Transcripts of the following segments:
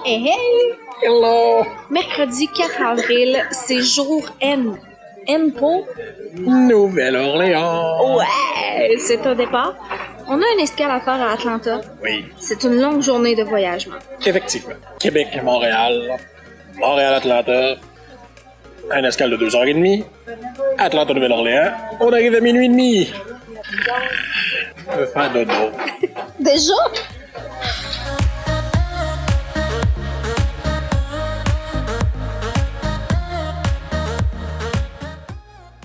Hey hey! Hello! Mercredi 4 avril, c'est jour N. N pour? Nouvelle-Orléans! Ouais! C'est un départ. On a une escale à faire à Atlanta. Oui, C'est une longue journée de voyagement. effectivement. Québec-Montréal, Montréal-Atlanta, un escale de 2h30, Atlanta-Nouvelle-Orléans, on arrive à minuit et demi. Je veux faire dodo. Déjà?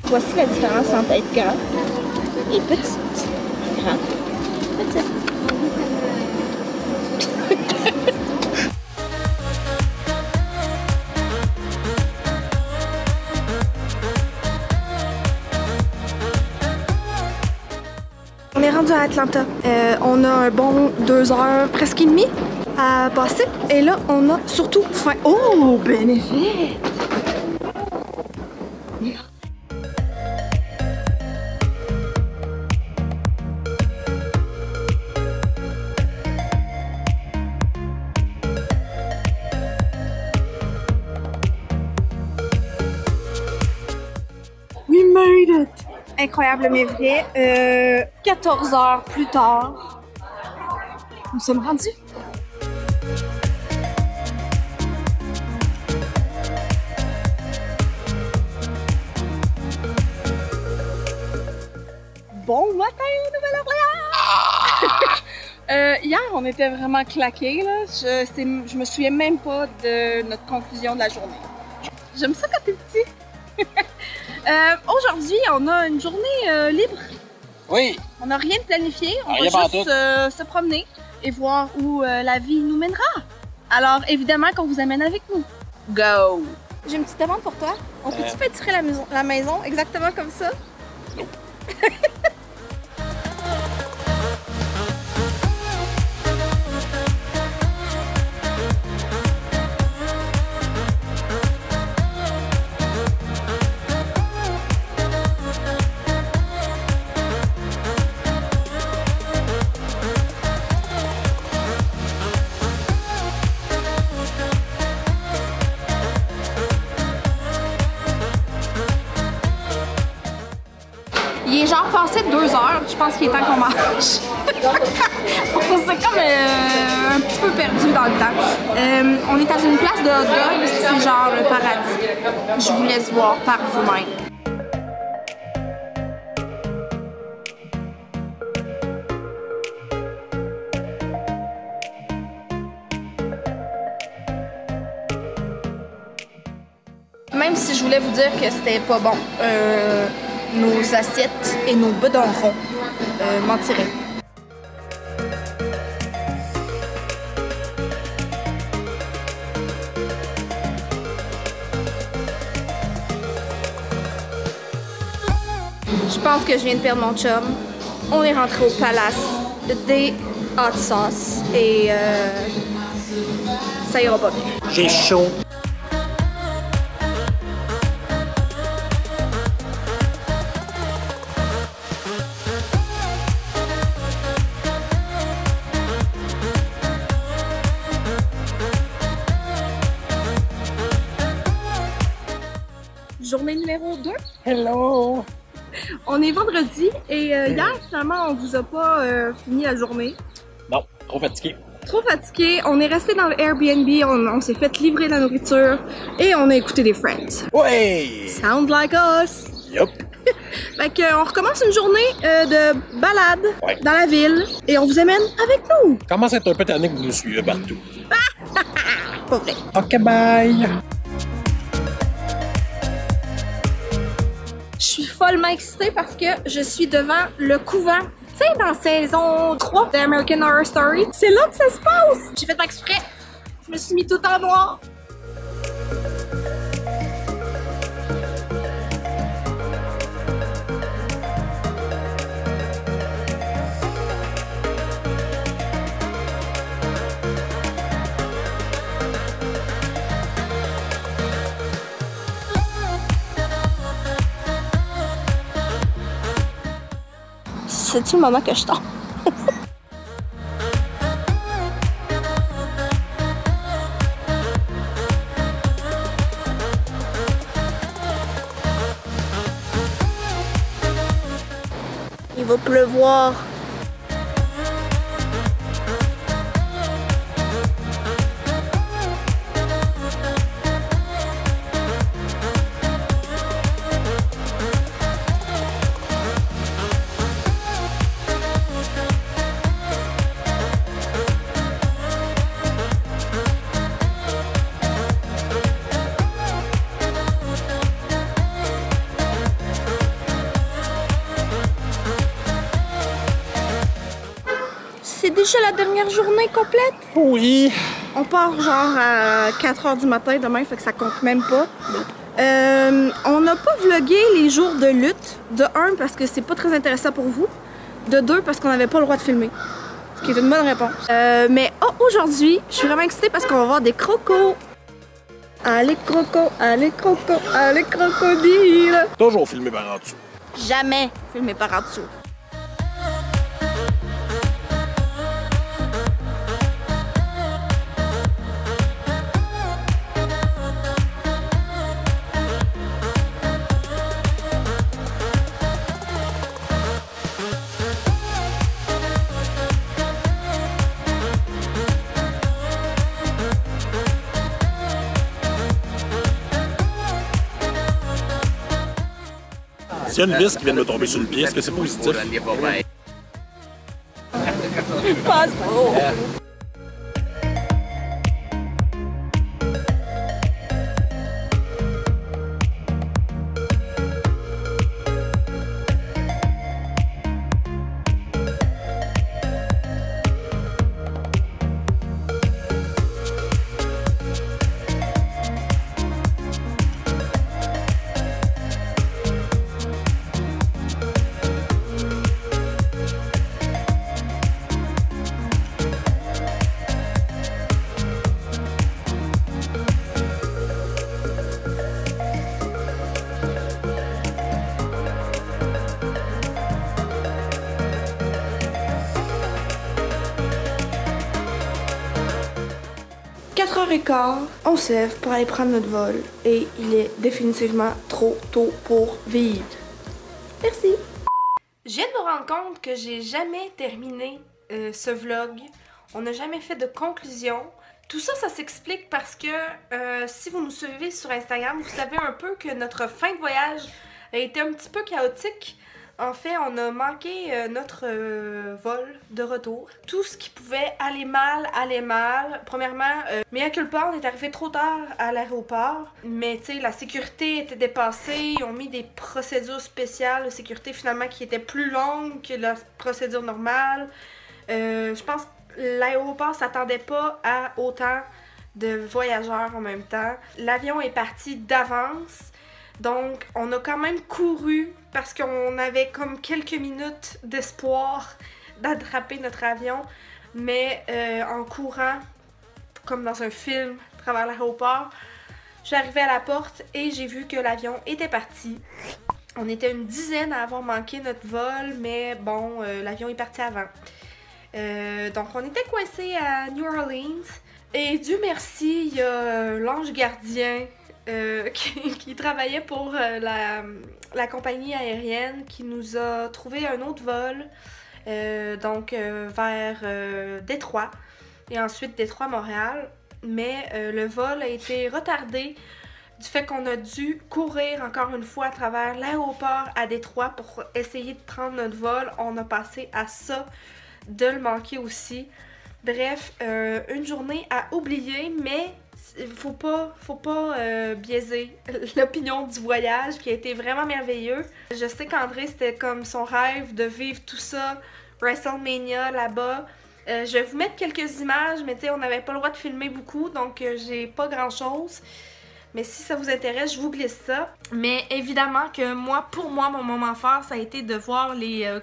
Voici la différence entre être grand et petite. Grand, petite. On est rendu à Atlanta. On a un bon 2 heures, presque et demie à passer. Et là, on a surtout faim. Oh, bénéfice! We made it! Incroyable mais vrai. 14 heures plus tard, nous sommes rendus. Bon matin, Nouvelle-Orléans! Hier, on était vraiment claqués, là. Je me souviens même pas de notre conclusion de la journée. J'aime ça quand t'es petit. Aujourd'hui, on a une journée libre. Oui, On n'a rien de planifié. On Rien va pantoute. juste se promener et voir où la vie nous mènera. Alors, évidemment qu'on vous amène avec nous. Go! J'ai une petite demande pour toi. On peut-tu peinturer la maison exactement comme ça? Non. Il est genre passé 2 heures. Je pense qu'il est temps qu'on mange. On s'est comme un petit peu perdu dans le temps. On est dans une place de hot dog. C'est genre le paradis. Je vous laisse voir par vous-même. Même si je voulais vous dire que c'était pas bon, nos assiettes et nos bedons ronds mentiraient. Je pense que je viens de perdre mon chum. On est rentré au Palace des Hot Sauce et ça ira pas bien. j'ai chaud. Journée numéro 2. Hello! On est vendredi et hier, finalement, on vous a pas fini la journée. Non, trop fatigué. Trop fatigué, on est resté dans le Airbnb, on s'est fait livrer la nourriture et on a écouté des Friends. Ouais! Sound like us! Yup! Fait qu'on recommence une journée de balade Ouais. dans la ville et on vous amène avec nous! Commence à être un peu tanné que vous nous suivez partout. Pas vrai. Ok, bye! Je suis follement excitée parce que je suis devant le couvent. Tu sais, dans saison 3 d'American Horror Story, c'est là que ça se passe! J'ai fait exprès. Je me suis mis tout en noir. C'est-tu le moment que je tombe? Il va pleuvoir. C'est déjà la dernière journée complète? Oui. On part genre à 4 h du matin demain, fait que ça compte même pas. On n'a pas vlogué les jours de lutte. De 1, parce que c'est pas très intéressant pour vous. De 2, parce qu'on n'avait pas le droit de filmer. Ce qui est une bonne réponse. Mais aujourd'hui, je suis vraiment excitée parce qu'on va voir des crocos. Allez crocos, allez crocos, allez crocodiles. Toujours filmé par en dessous. Jamais filmé par en dessous. S'il y a une vis qui vient de me tomber sur le pied, est-ce que c'est positif? Passe pas. On se lève pour aller prendre notre vol et il est définitivement trop tôt pour vivre. Merci. Je viens de me rendre compte que j'ai jamais terminé ce vlog. On n'a jamais fait de conclusion. Tout ça, ça s'explique parce que si vous nous suivez sur Instagram, vous savez un peu que notre fin de voyage a été un petit peu chaotique. En fait, on a manqué notre vol de retour. Tout ce qui pouvait aller mal, allait mal. Premièrement, mea culpa, on est arrivé trop tard à l'aéroport. Mais tu sais, la sécurité était dépassée. Ils ont mis des procédures spéciales de sécurité finalement qui étaient plus longues que la procédure normale. Je pense que l'aéroport s'attendait pas à autant de voyageurs en même temps. L'avion est parti d'avance. Donc, on a quand même couru parce qu'on avait comme quelques minutes d'espoir d'attraper notre avion. Mais en courant, comme dans un film, à travers l'aéroport, je suis arrivée à la porte et j'ai vu que l'avion était parti. On était une dizaine à avoir manqué notre vol, mais bon, l'avion est parti avant. Donc, on était coincés à New Orleans. Et Dieu merci, il y a l'ange gardien qui travaillait pour la compagnie aérienne qui nous a trouvé un autre vol vers Détroit et ensuite Détroit-Montréal, mais le vol a été retardé du fait qu'on a dû courir encore une fois à travers l'aéroport à Détroit pour essayer de prendre notre vol. On a passé à ça de le manquer aussi. Bref, une journée à oublier, mais faut pas biaiser l'opinion du voyage qui a été vraiment merveilleux. Je sais qu'André, c'était comme son rêve de vivre tout ça, WrestleMania là-bas. Je vais vous mettre quelques images, mais tu sais, on n'avait pas le droit de filmer beaucoup, donc j'ai pas grand-chose. Mais si ça vous intéresse, je vous glisse ça. Mais évidemment que pour moi, mon moment fort, ça a été de voir les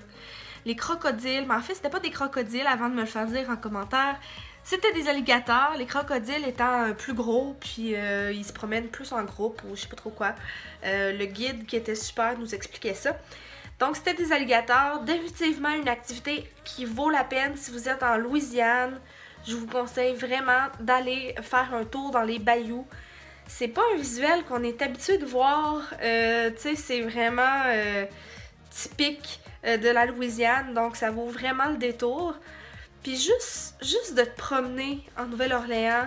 crocodiles. Mais en fait, c'était pas des crocodiles avant de me le faire dire en commentaire. C'était des alligators, les crocodiles étant plus gros, puis ils se promènent plus en groupe ou je sais pas trop quoi. Le guide qui était super nous expliquait ça. Donc c'était des alligators, définitivement une activité qui vaut la peine si vous êtes en Louisiane. Je vous conseille vraiment d'aller faire un tour dans les bayous. C'est pas un visuel qu'on est habitué de voir, tu sais, c'est vraiment typique de la Louisiane, donc ça vaut vraiment le détour. Puis juste de te promener en Nouvelle-Orléans,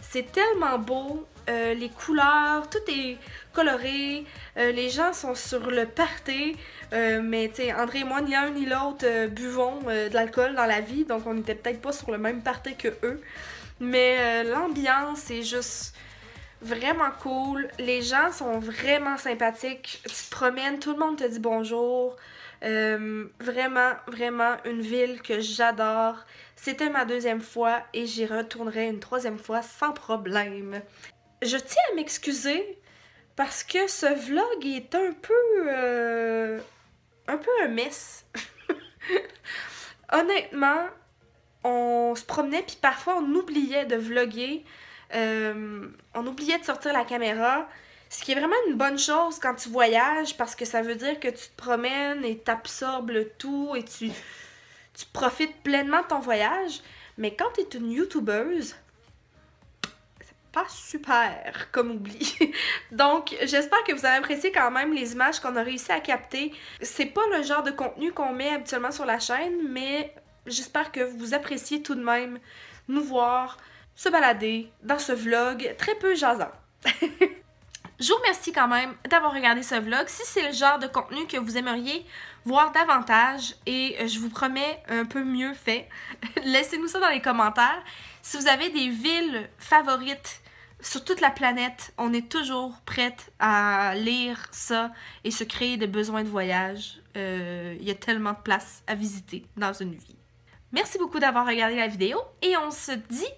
c'est tellement beau, les couleurs, tout est coloré, les gens sont sur le party, mais tu sais, André et moi, ni l'un ni l'autre buvons de l'alcool dans la vie, donc on était peut-être pas sur le même party que eux. Mais l'ambiance est juste vraiment cool, les gens sont vraiment sympathiques, tu te promènes, tout le monde te dit bonjour. Vraiment une ville que j'adore. C'était ma 2e fois et j'y retournerai une 3e fois sans problème. Je tiens à m'excuser parce que ce vlog est un peu un mess. Honnêtement, on se promenait puis parfois on oubliait de vlogger. On oubliait de sortir la caméra. Ce qui est vraiment une bonne chose quand tu voyages parce que ça veut dire que tu te promènes et t'absorbes le tout et tu profites pleinement de ton voyage. Mais quand tu es une youtubeuse, c'est pas super comme oubli. Donc j'espère que vous avez apprécié quand même les images qu'on a réussi à capter. C'est pas le genre de contenu qu'on met habituellement sur la chaîne, mais j'espère que vous appréciez tout de même nous voir se balader dans ce vlog très peu jasant. Je vous remercie quand même d'avoir regardé ce vlog. Si c'est le genre de contenu que vous aimeriez voir davantage, et je vous promets un peu mieux fait, laissez-nous ça dans les commentaires. Si vous avez des villes favorites sur toute la planète, on est toujours prête à lire ça et se créer des besoins de voyage. Il y a tellement de places à visiter dans une vie. Merci beaucoup d'avoir regardé la vidéo et on se dit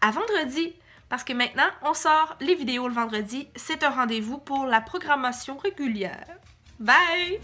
à vendredi! Parce que maintenant, on sort les vidéos le vendredi. C'est un rendez-vous pour la programmation régulière. Bye!